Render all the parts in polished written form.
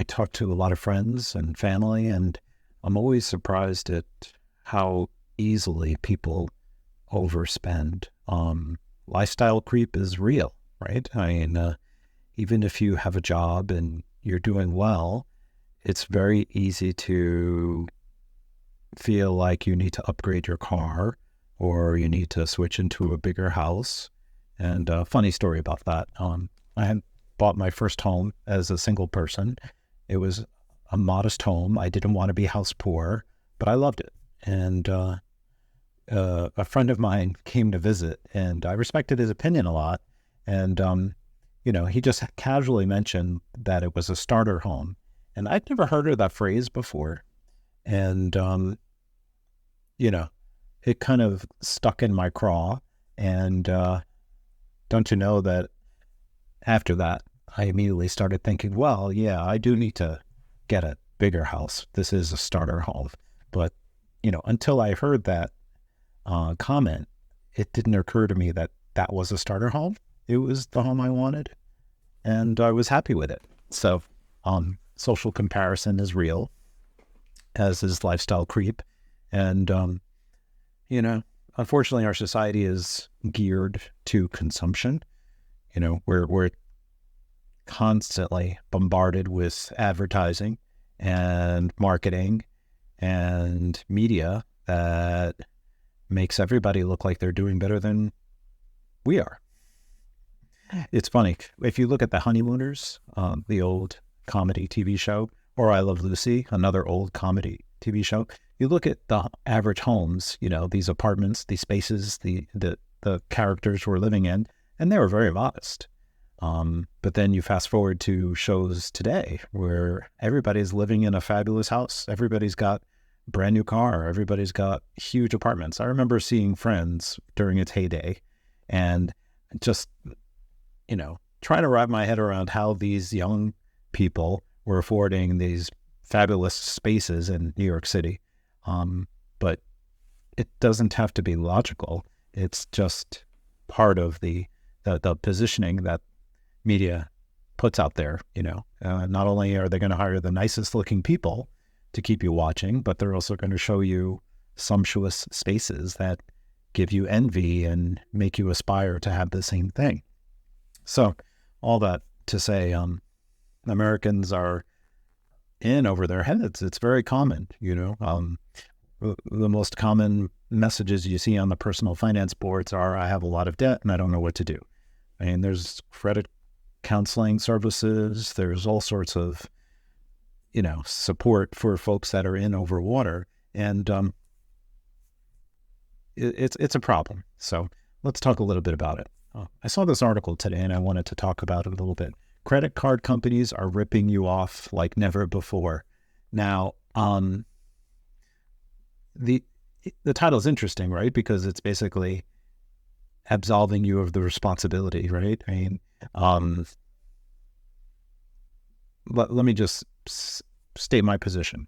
I talk to a lot of friends and family, and I'm always surprised at how easily people overspend. Lifestyle creep is real, right? Even if you have a job and you're doing well, it's very easy to feel like you need to upgrade your car or you need to switch into a bigger house. And a funny story about that. I had bought my first home as a single person. It was a modest home. I didn't want to be house poor, but I loved it. And a friend of mine came to visit, and I respected his opinion a lot. And he just casually mentioned that it was a starter home, and I'd never heard of that phrase before. And it kind of stuck in my craw. And don't you know that after that, I immediately started thinking, well, yeah, I do need to get a bigger house. This is a starter home. But, until I heard that comment, it didn't occur to me that that was a starter home. It was the home I wanted, and I was happy with it. So social comparison is real, as is lifestyle creep. And, unfortunately, our society is geared to consumption. We're constantly bombarded with advertising and marketing and media that makes everybody look like they're doing better than we are. It's funny. If you look at the Honeymooners, the old comedy TV show, or I Love Lucy, another old comedy TV show, you look at the average homes, these apartments, these spaces, the characters were living in, and they were very modest. But then you fast forward to shows today where everybody's living in a fabulous house. Everybody's got a brand new car. Everybody's got huge apartments. I remember seeing Friends during its heyday and just, trying to wrap my head around how these young people were affording these fabulous spaces in New York City. But it doesn't have to be logical. It's just part of the positioning that media puts out there. Not only are they going to hire the nicest looking people to keep you watching, but they're also going to show you sumptuous spaces that give you envy and make you aspire to have the same thing. So all that to say, Americans are in over their heads. It's very common, the most common messages you see on the personal finance boards are, I have a lot of debt and I don't know what to do. There's credit counseling services. There's all sorts of, support for folks that are in over water. And it's a problem. So let's talk a little bit about it. I saw this article today and I wanted to talk about it a little bit. Credit card companies are ripping you off like never before. Now, the title is interesting, right? Because it's basically absolving you of the responsibility, right? Let me just state my position.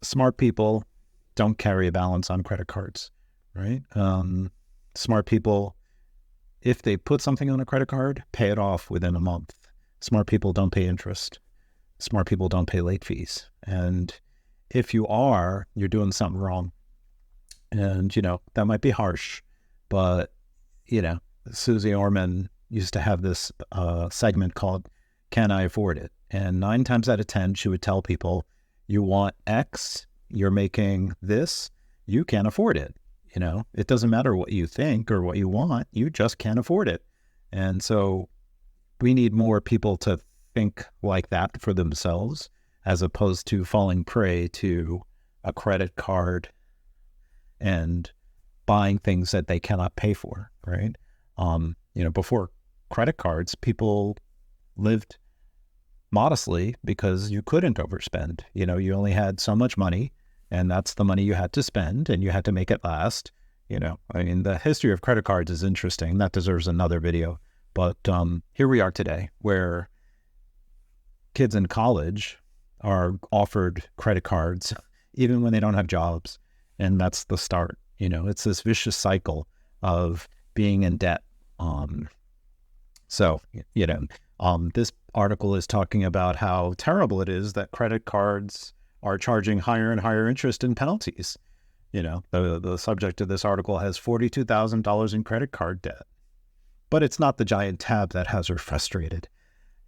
Smart people don't carry a balance on credit cards, right? Smart people, if they put something on a credit card, pay it off within a month. Smart people don't pay interest. Smart people don't pay late fees. And if you are, you're doing something wrong. And, that might be harsh, but, Susie Orman used to have this segment called, Can I Afford It? And 9 times out of 10, she would tell people, you want X, you're making this, you can't afford it. It doesn't matter what you think or what you want, you just can't afford it. And so we need more people to think like that for themselves, as opposed to falling prey to a credit card and buying things that they cannot pay for, right? Before credit cards, people lived modestly because you couldn't overspend. You only had so much money, and that's the money you had to spend, and you had to make it last. The history of credit cards is interesting. That deserves another video. But here we are today, where kids in college are offered credit cards even when they don't have jobs. And that's the start. It's this vicious cycle of being in debt. So, This article is talking about how terrible it is that credit cards are charging higher and higher interest and penalties. The subject of this article has $42,000 in credit card debt, but it's not the giant tab that has her frustrated.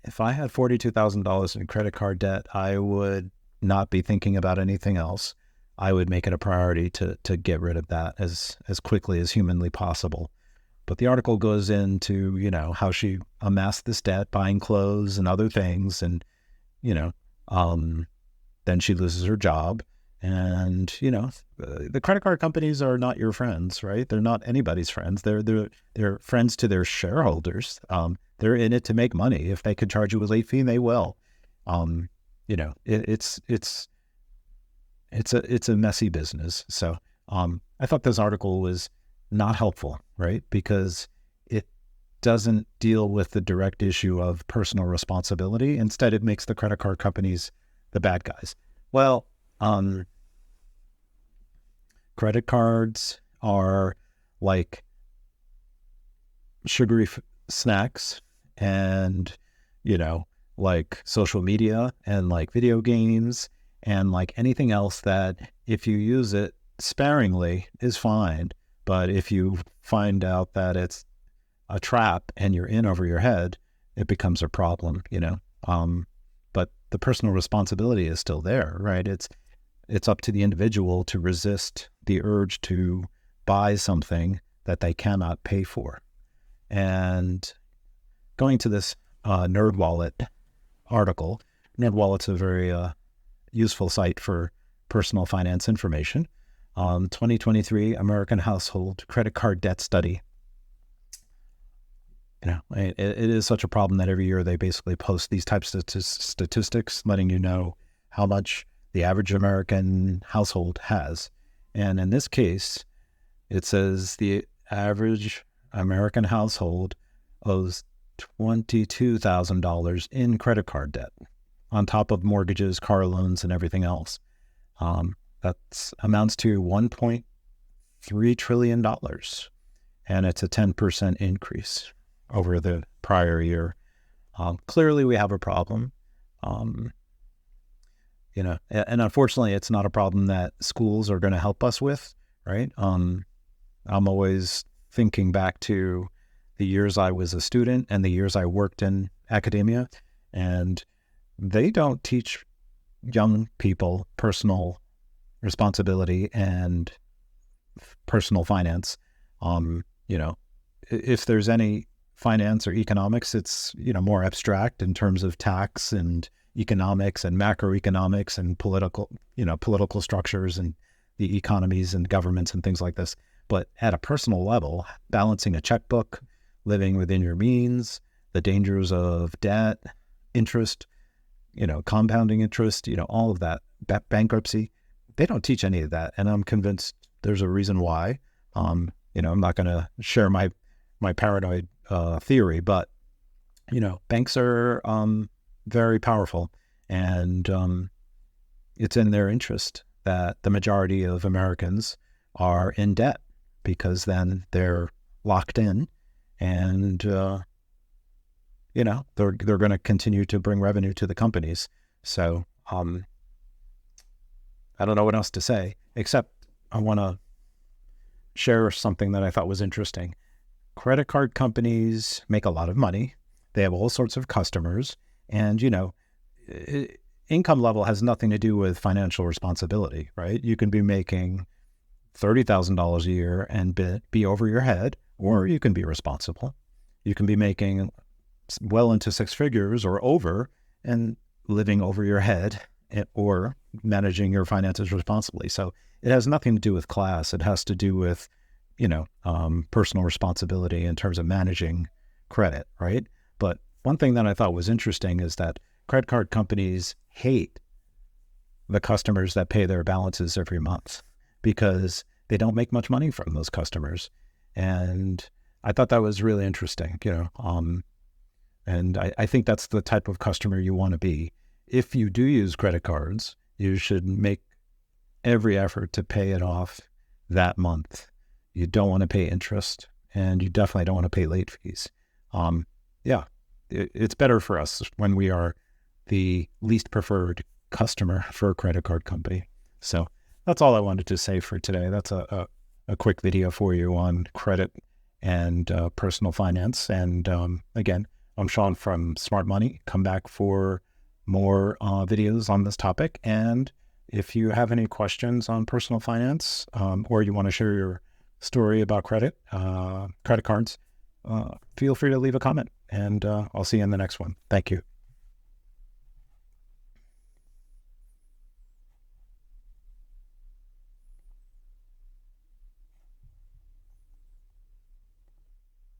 If I had $42,000 in credit card debt, I would not be thinking about anything else. I would make it a priority to get rid of that as quickly as humanly possible. But the article goes into, how she amassed this debt, buying clothes and other things. And, then she loses her job. And, the credit card companies are not your friends, right? They're not anybody's friends. They're friends to their shareholders. They're in it to make money. If they could charge you a late fee, they will. It's a messy business. So I thought this article was not helpful, right? Because it doesn't deal with the direct issue of personal responsibility. Instead, it makes the credit card companies the bad guys. Well, credit cards are like sugary snacks and, like social media and like video games and like anything else that if you use it sparingly is fine. But if you find out that it's a trap and you're in over your head, it becomes a problem, But the personal responsibility is still there, right? It's up to the individual to resist the urge to buy something that they cannot pay for. And going to this NerdWallet article, NerdWallet's a very useful site for personal finance information. 2023 American Household Credit Card Debt Study. It is such a problem that every year they basically post these types of statistics, letting you know how much the average American household has. And in this case, it says the average American household owes $22,000 in credit card debt, on top of mortgages, car loans, and everything else. That amounts to $1.3 trillion, and it's a 10% increase over the prior year. Clearly, we have a problem. And unfortunately, it's not a problem that schools are going to help us with, right? I'm always thinking back to the years I was a student and the years I worked in academia, and they don't teach young people personal responsibility and personal finance. If there's any finance or economics, it's, more abstract in terms of tax and economics and macroeconomics and political structures and the economies and governments and things like this. But at a personal level, balancing a checkbook, living within your means, the dangers of debt, interest, compounding interest, all of that, bankruptcy, they don't teach any of that. And I'm convinced there's a reason why. I'm not going to share my paranoid theory, but, banks are very powerful, and it's in their interest that the majority of Americans are in debt, because then they're locked in, and they're going to continue to bring revenue to the companies. So I don't know what else to say, except I want to share something that I thought was interesting. Credit card companies make a lot of money. They have all sorts of customers, and income level has nothing to do with financial responsibility, right? You can be making $30,000 a year and be over your head, or you can be responsible. You can be making well into six figures or over and living over your head, or managing your finances responsibly. So it has nothing to do with class. It has to do with, personal responsibility in terms of managing credit, right? But one thing that I thought was interesting is that credit card companies hate the customers that pay their balances every month, because they don't make much money from those customers. And I thought that was really interesting, and I think that's the type of customer you want to be. If you do use credit cards, you should make every effort to pay it off that month. You don't want to pay interest, and you definitely don't want to pay late fees. it's better for us when we are the least preferred customer for a credit card company. So that's all I wanted to say for today. That's a quick video for you on credit and personal finance. And again, I'm Sean from Smart Money. Come back for more videos on this topic. And if you have any questions on personal finance, or you want to share your story about credit cards, feel free to leave a comment, and I'll see you in the next one. Thank you.